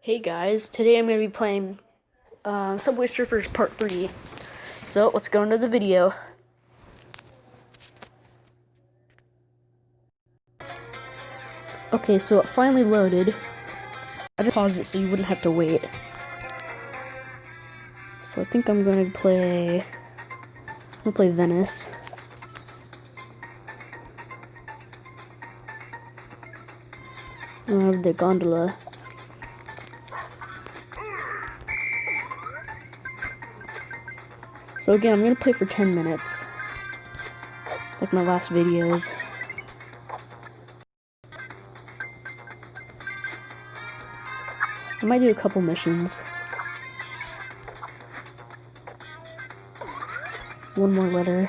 Hey guys, today I'm going to be playing Subwaysurfers Part 3. So, let's go into the video. Okay, so it finally loaded. I just paused it so you wouldn't have to wait. So I think I'm going to play Venice. I have the gondola. So again, I'm going to play for 10 minutes. Like my last videos. I might do a couple missions. One more letter.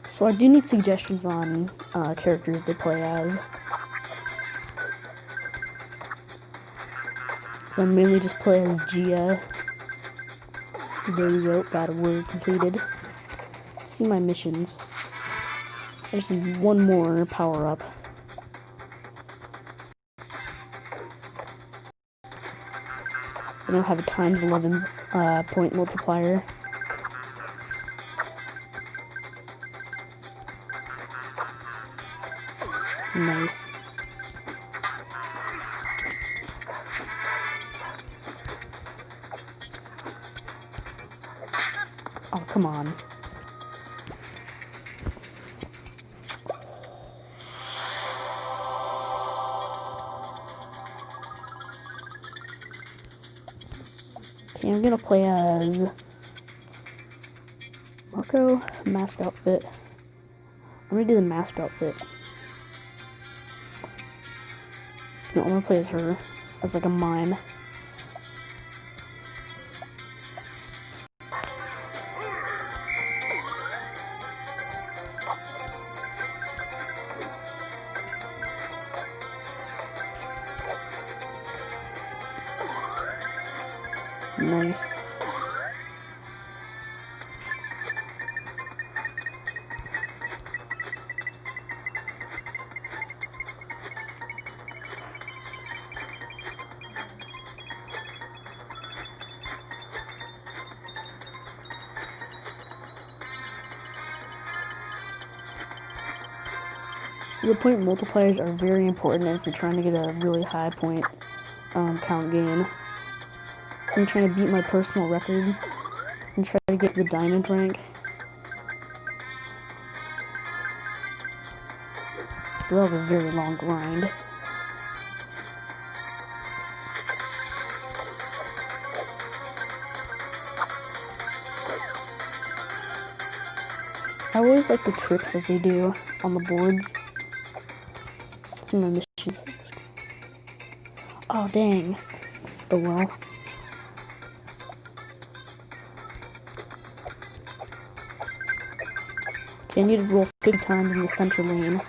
So I do need suggestions on characters to play as. So I mainly just play as Gia. There you go, got a word completed. See my missions. I just need one more power up. I don't have a times 11 point multiplier. Nice. Oh, come on. Okay, I'm gonna play as Marco, mask outfit. I'm gonna do the mask outfit. No, I'm gonna play as her, as like a mime. Nice. So the point multipliers are very important if you're trying to get a really high point count game. I'm trying to beat my personal record and try to get to the diamond rank. But that was a very long grind. I always like the tricks that they do on the boards. Some of my missions. Oh, dang. Oh, well. Okay, I need to roll 50 times in the center lane.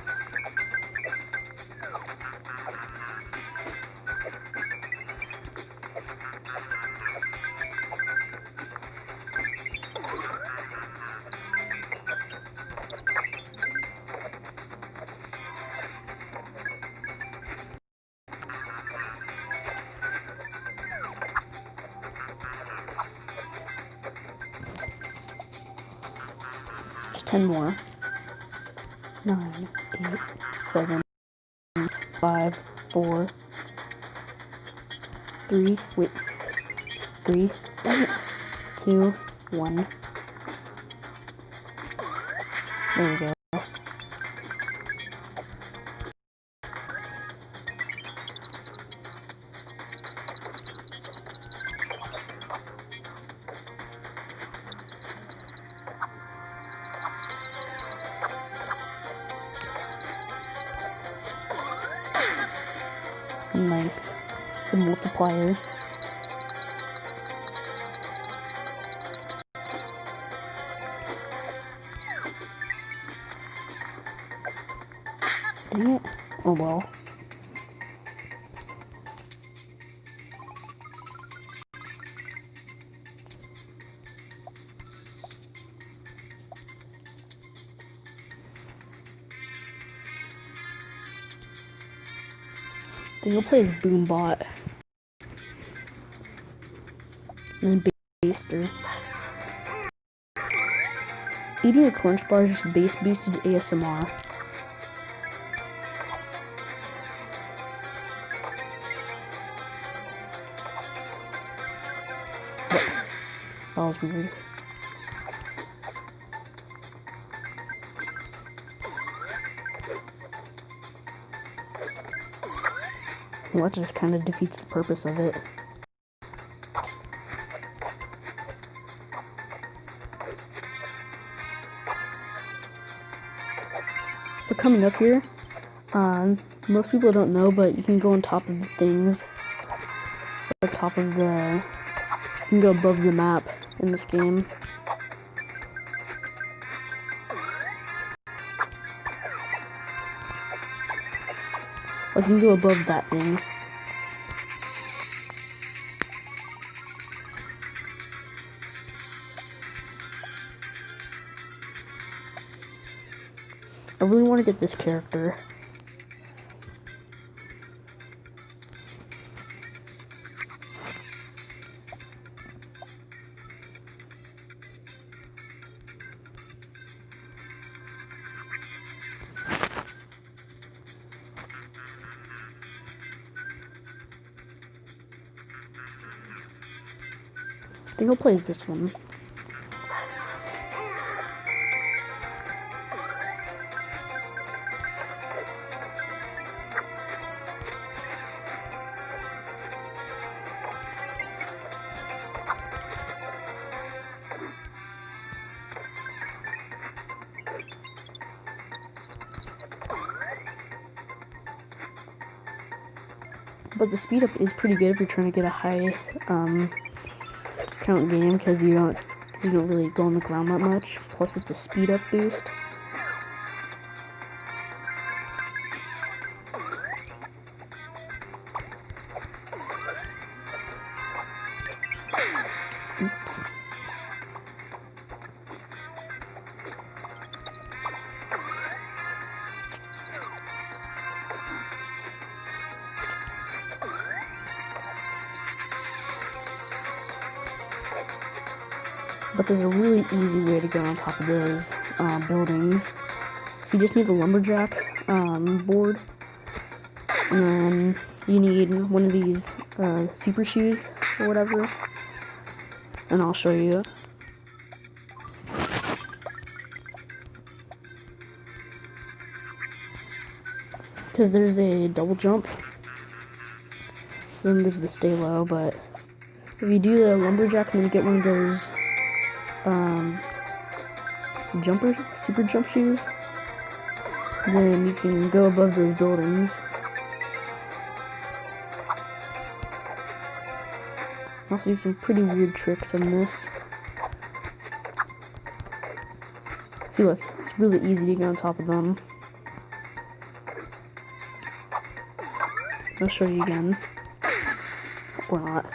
Just 10 more. 9, 8, 7, 5, 4, 3, wait, 3, 2, 1. There we go. Nice. It's a multiplier. Dang it. Oh well. Then you'll play as Boombot. And then Baster. Eating a crunch bar is just bass boosted ASMR. That was weird. Well, that just kind of defeats the purpose of it. So coming up here, most people don't know, but you can go on top of the things. You can go above the map in this game. Like, you can go above that thing. I really want to get this character. I think I'll play as this one. But the speed up is pretty good if you're trying to get a high count game, because you don't really go on the ground that much. Plus it's a speed up boost. Oops. But there's a really easy way to get on top of those buildings. So you just need the lumberjack board, and then you need one of these super shoes or whatever, and I'll show you. Because there's a double jump, then there's the stay low, but if you do the lumberjack and then you get one of those super jump shoes, then you can go above those buildings. Also do some pretty weird tricks on this. See, look, it's really easy to get on top of them. I'll show you again. Or not.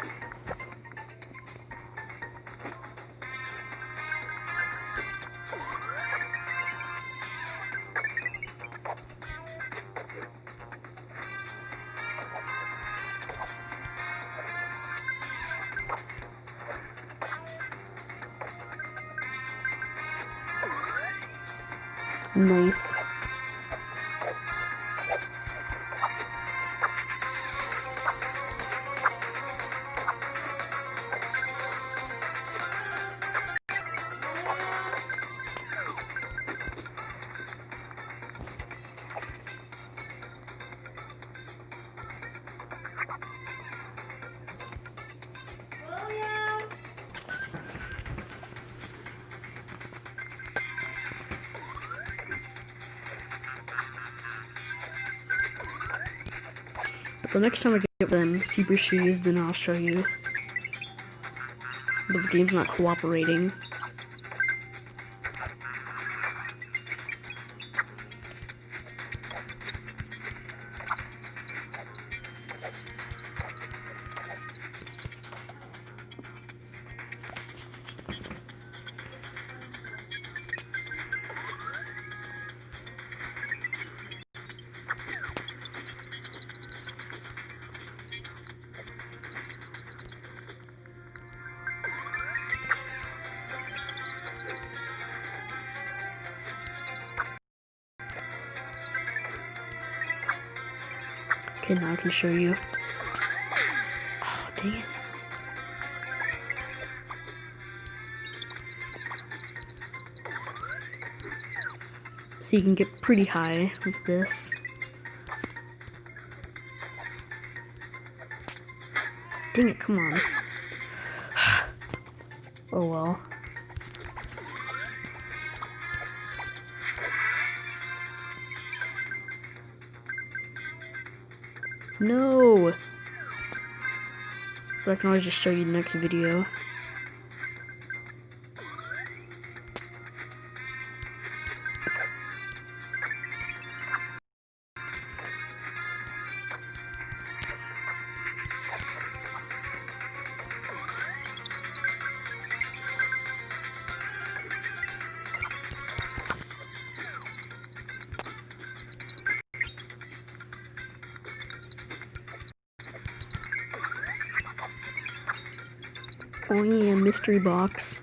Nice. The next time I get them super shoes, then I'll show you. But the game's not cooperating. Okay, now I can show you. Oh, dang it. So you can get pretty high with this. Dang it, come on. Oh well. No! But I can always just show you the next video. Oh yeah, mystery box.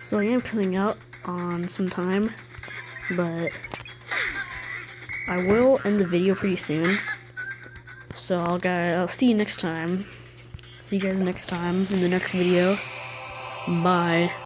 So I am coming out on some time, but I will end the video pretty soon. So I'll see you next time. See you guys next time in the next video. Bye.